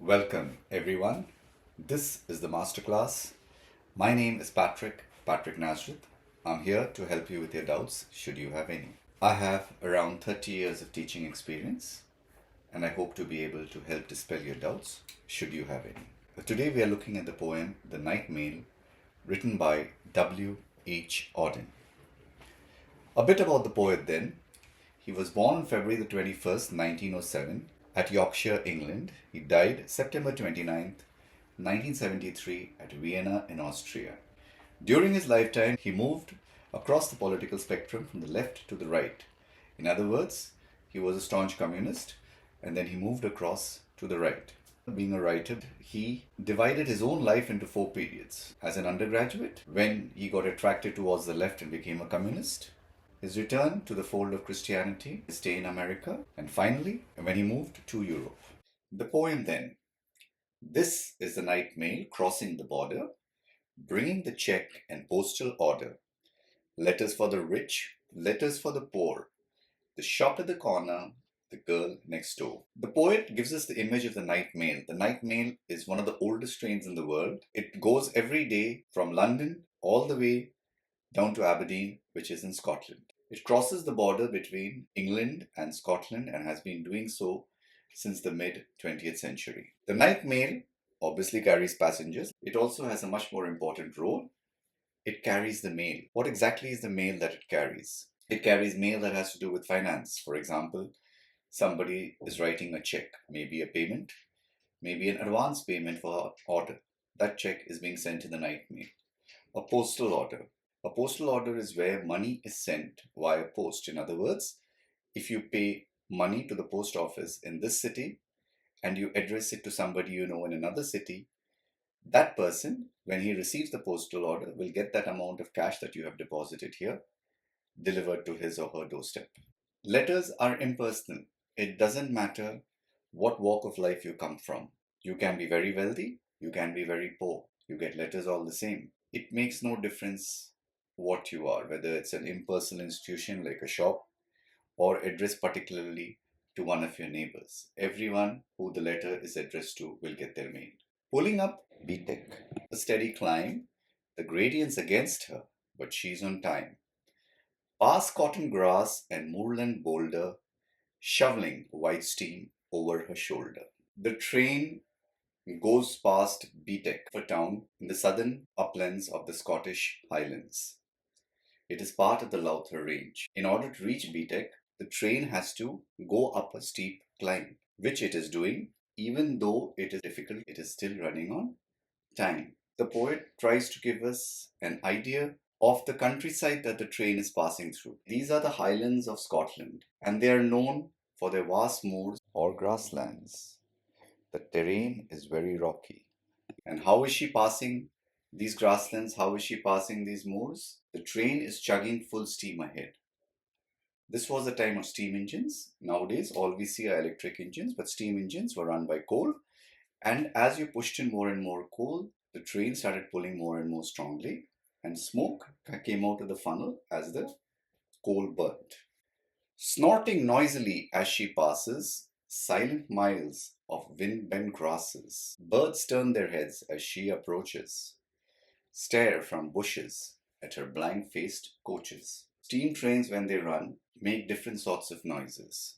Welcome everyone. This is the MasterClass. My name is Patricknazareth. I'm here to help you with your doubts should you have any. I have around 30 years of teaching experience and I hope to be able to help dispel your doubts should you have any. Today we are looking at the poem The Night Mail, written by W.H. Auden. A bit about the poet then. He was born on February the 21st, 1907 at Yorkshire, England. He died September 29th, 1973 at Vienna in Austria. During his lifetime, he moved across the political spectrum from the left to the right. In other words, he was a staunch communist and then he moved across to the right. Being a writer, he divided his own life into 4 periods. As an undergraduate, when he got attracted towards the left and became a communist, his return to the fold of Christianity, his stay in America, and finally, when he moved to Europe. The poem then. This is the night mail crossing the border, bringing the check and postal order. Letters for the rich, letters for the poor, the shop at the corner, the girl next door. The poet gives us the image of the night mail. The night mail is one of the oldest trains in the world. It goes every day from London all the way down to Aberdeen, which is in Scotland. It crosses the border between England and Scotland and has been doing so since the mid-20th century. The night mail obviously carries passengers. It also has a much more important role. It carries the mail. What exactly is the mail that it carries? It carries mail that has to do with finance. For example, somebody is writing a check, maybe a payment, maybe an advance payment for an order. That check is being sent in the night mail. A postal order. A postal order is where money is sent via post. In other words, if you pay money to the post office in this city and you address it to somebody you know in another city, that person, when he receives the postal order, will get that amount of cash that you have deposited here delivered to his or her doorstep. Letters are impersonal. It doesn't matter what walk of life you come from. You can be very wealthy, you can be very poor. You get letters all the same. It makes no difference what you are, whether it's an impersonal institution like a shop or addressed particularly to one of your neighbors. Everyone who the letter is addressed to will get their mail. Pulling up bsebenglish. A steady climb, the gradient's against her, but she's on time. Past cotton grass and moorland boulder, shoveling white steam over her shoulder. The train goes past bsebenglish, a town in the southern uplands of the Scottish Highlands. It is part of the Lowther Range. In order to reach bsebenglish, the train has to go up a steep climb, which it is doing. Even though it is difficult, it is still running on time. The poet tries to give us an idea of the countryside that the train is passing through. These are the Highlands of Scotland, and they are known for their vast moors or grasslands. The terrain is very rocky. And how is she passing these grasslands? How is she passing these moors? The train is chugging full steam ahead. This was the time of steam engines. Nowadays, all we see are electric engines, but steam engines were run by coal. And as you pushed in more and more coal, the train started pulling more and more strongly, and smoke came out of the funnel as the coal burnt. Snorting noisily as she passes, silent miles of wind-bent grasses. Birds turn their heads as she approaches, stare from bushes at her blank-faced coaches. Steam trains, when they run, make different sorts of noises.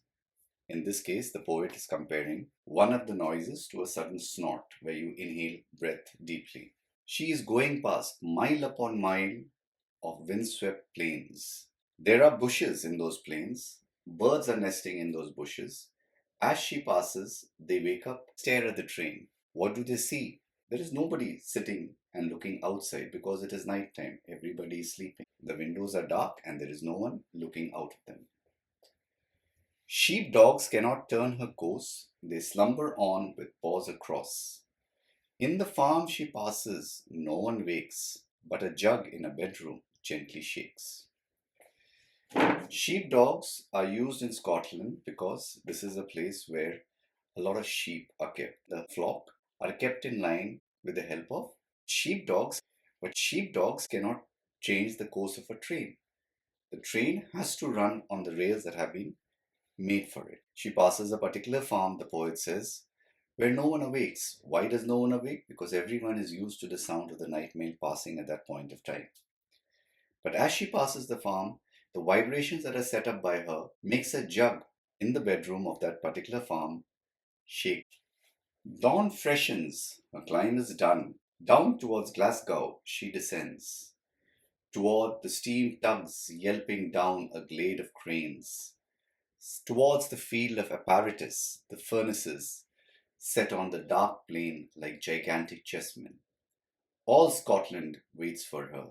In this case, the poet is comparing one of the noises to a sudden snort, where you inhale breath deeply. She is going past mile upon mile of windswept plains. There are bushes in those plains. Birds are nesting in those bushes. As she passes, they wake up, stare at the train. What do they see? There is nobody sitting and looking outside because it is night time. Everybody is sleeping. The windows are dark and there is no one looking out of them. Sheepdogs cannot turn her course. They slumber on with paws across. In the farm she passes, no one wakes, but a jug in a bedroom gently shakes. Sheepdogs are used in Scotland because this is a place where a lot of sheep are kept. The flock are kept in line with the help of sheepdogs, but sheepdogs cannot change the course of a train. The train has to run on the rails that have been made for it. She passes a particular farm, the poet says, where no one awakes. Why does no one awake? Because everyone is used to the sound of the night mail passing at that point of time. But as she passes the farm, the vibrations that are set up by her makes a jug in the bedroom of that particular farm shake. Dawn freshens, her climb is done. Down towards Glasgow she descends. Toward the steam tugs yelping down a glade of cranes. Towards the field of apparatus, the furnaces set on the dark plain like gigantic chessmen. All Scotland waits for her.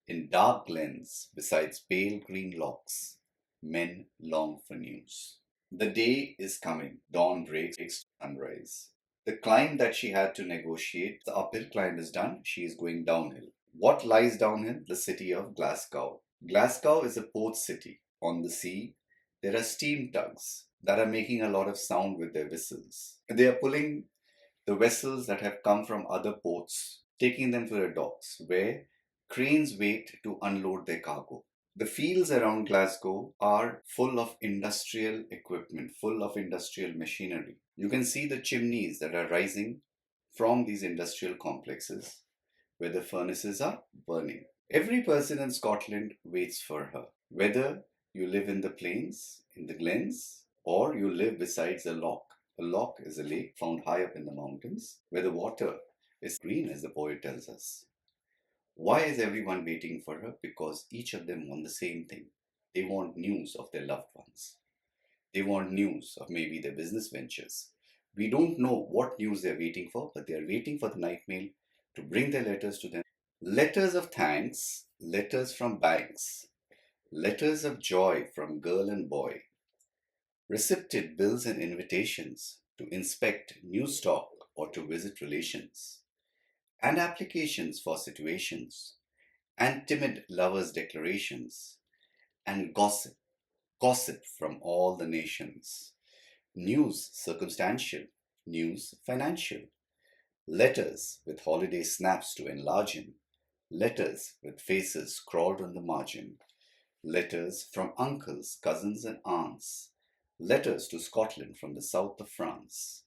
In dark glens, besides pale green locks, men long for news. The day is coming, dawn breaks to sunrise. The climb that she had to negotiate, the uphill climb is done, she is going downhill. What lies downhill? The city of Glasgow. Glasgow is a port city. On the sea, there are steam tugs that are making a lot of sound with their whistles. They are pulling the vessels that have come from other ports, taking them to the docks, where cranes wait to unload their cargo. The fields around Glasgow are full of industrial equipment, full of industrial machinery. You can see the chimneys that are rising from these industrial complexes where the furnaces are burning. Every person in Scotland waits for her. Whether you live in the plains, in the glens, or you live besides a loch. A loch is a lake found high up in the mountains where the water is green, as the poet tells us. Why is everyone waiting for her? Because each of them want the same thing. They want news of their loved ones. They want news of maybe their business ventures. We don't know what news they're waiting for, but they're waiting for the night mail to bring their letters to them. Letters of thanks, letters from banks, letters of joy from girl and boy, receipted bills and invitations to inspect new stock or to visit relations, and applications for situations, and timid lovers' declarations, and gossip from all the nations, news circumstantial, news financial, letters with holiday snaps to enlarge in, letters with faces scrawled on the margin, letters from uncles, cousins, and aunts, letters to Scotland from the south of France,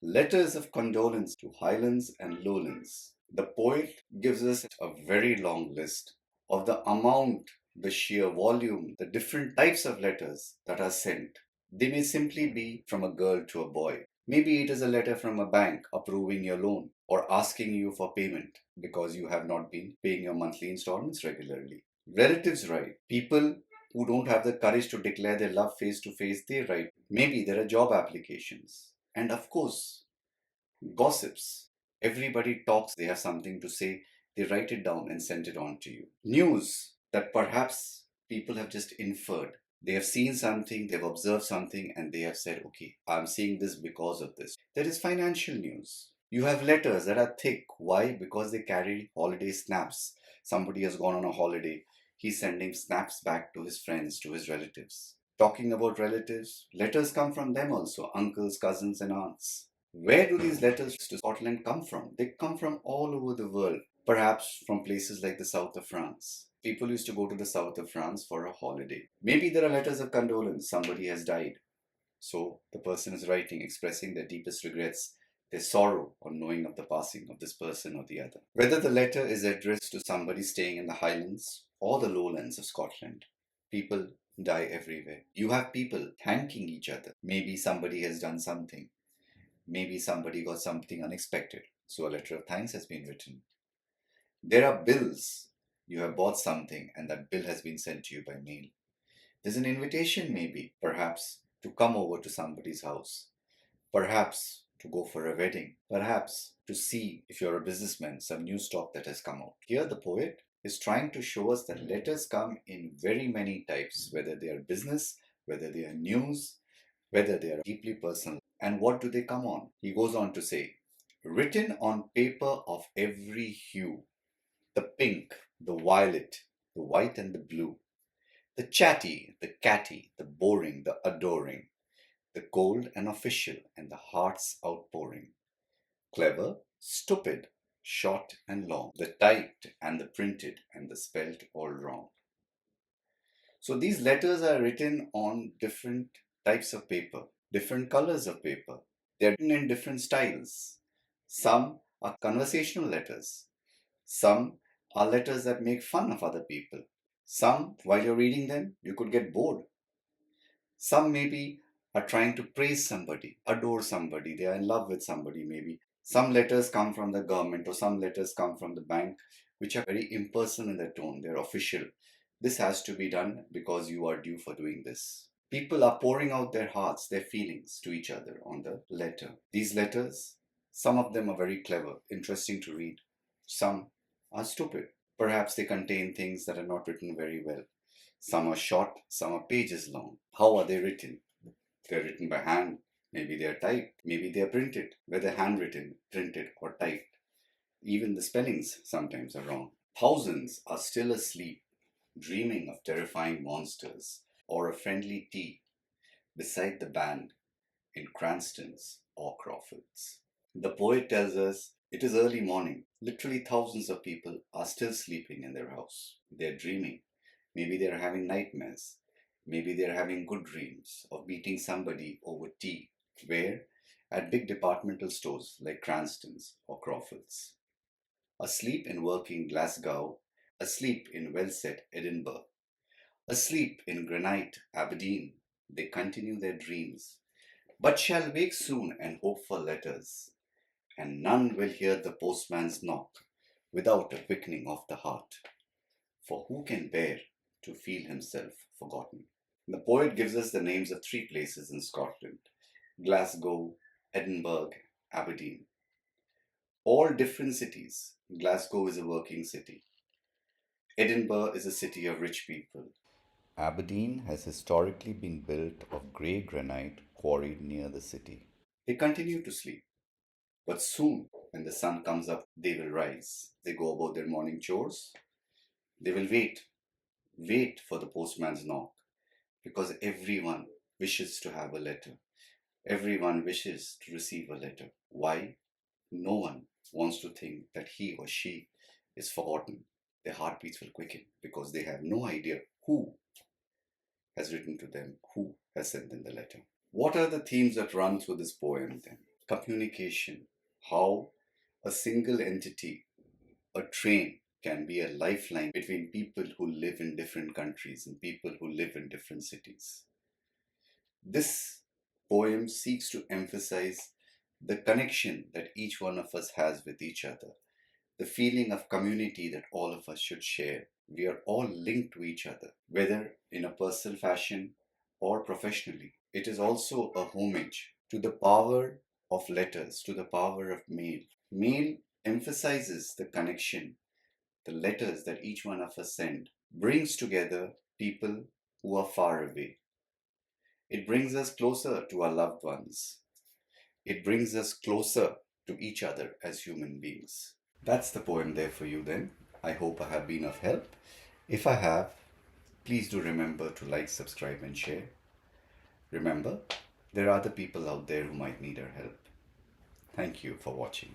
letters of condolence to Highlands and Lowlands. The poet gives us a very long list of the amount, the sheer volume, the different types of letters that are sent. They may simply be from a girl to a boy. Maybe it is a letter from a bank approving your loan or asking you for payment because you have not been paying your monthly installments regularly. Relatives write. People who don't have the courage to declare their love face to face, they write. Maybe there are job applications. And of course, gossips. Everybody talks, they have something to say, they write it down and send it on to you. News that perhaps people have just inferred. They have seen something, they've observed something, and they have said, okay, I'm seeing this because of this. There is financial news. You have letters that are thick. Why? Because they carry holiday snaps. Somebody has gone on a holiday. He's sending snaps back to his friends, to his relatives. Talking about relatives, letters come from them also, uncles, cousins, and aunts. Where do these letters to Scotland come from? They come from all over the world, perhaps from places like the south of France. People used to go to the south of France for a holiday. Maybe there are letters of condolence, somebody has died. So the person is writing, expressing their deepest regrets, their sorrow on knowing of the passing of this person or the other. Whether the letter is addressed to somebody staying in the Highlands or the lowlands of Scotland, people die everywhere. You have people thanking each other. Maybe somebody has done something. Maybe somebody got something unexpected, so a letter of thanks has been written. There are bills. You have bought something and that bill has been sent to you by mail. There's an invitation maybe, perhaps, to come over to somebody's house. Perhaps to go for a wedding. Perhaps to see, if you're a businessman, some new stock that has come out. Here the poet is trying to show us that letters come in very many types, whether they are business, whether they are news, whether they are deeply personal. And what do they come on? He goes on to say, written on paper of every hue, the pink, the violet, the white and the blue, the chatty, the catty, the boring, the adoring, the cold and official, and the heart's outpouring, clever, stupid, short and long, the typed and the printed and the spelt all wrong. So these letters are written on different types of paper, different colors of paper. They're written in different styles. Some are conversational letters. Some are letters that make fun of other people. Some, while you're reading them, you could get bored. Some maybe are trying to praise somebody, adore somebody, they are in love with somebody maybe. Some letters come from the government or some letters come from the bank, which are very impersonal in their tone, they're official. This has to be done because you are due for doing this. People are pouring out their hearts, their feelings to each other on the letter. These letters, some of them are very clever, interesting to read. Some are stupid. Perhaps they contain things that are not written very well. Some are short, some are pages long. How are they written? They're written by hand. Maybe they're typed. Maybe they're printed. Whether handwritten, printed, or typed. Even the spellings sometimes are wrong. Thousands are still asleep, dreaming of terrifying monsters or a friendly tea beside the band in Cranston's or Crawford's. The poet tells us it is early morning. Literally thousands of people are still sleeping in their house. They're dreaming. Maybe they're having nightmares. Maybe they're having good dreams of meeting somebody over tea. Where? At big departmental stores like Cranston's or Crawford's. Asleep in working Glasgow, asleep in well-set Edinburgh, asleep in granite Aberdeen, they continue their dreams, but shall wake soon and hope for letters, and none will hear the postman's knock without a quickening of the heart. For who can bear to feel himself forgotten? The poet gives us the names of 3 places in Scotland: Glasgow, Edinburgh, Aberdeen. All different cities. Glasgow is a working city. Edinburgh is a city of rich people. Aberdeen has historically been built of grey granite quarried near the city. They continue to sleep, but soon, when the sun comes up, they will rise. They go about their morning chores. They will wait for the postman's knock, because everyone wishes to have a letter. Everyone wishes to receive a letter. Why? No one wants to think that he or she is forgotten. Their heartbeats will quicken because they have no idea who has written to them, who has sent them the letter. What are the themes that run through this poem then? Communication. How a single entity, a train, can be a lifeline between people who live in different countries and people who live in different cities. This poem seeks to emphasize the connection that each one of us has with each other, the feeling of community that all of us should share. We are all linked to each other, whether in a personal fashion or professionally. It is also a homage to the power of letters, to the power of mail. Mail emphasizes the connection. The letters that each one of us send brings together people who are far away. It brings us closer to our loved ones. It brings us closer to each other as human beings. That's the poem there for you then. I hope I have been of help. If I have, please do remember to like, subscribe and share. Remember, there are other people out there who might need our help. Thank you for watching.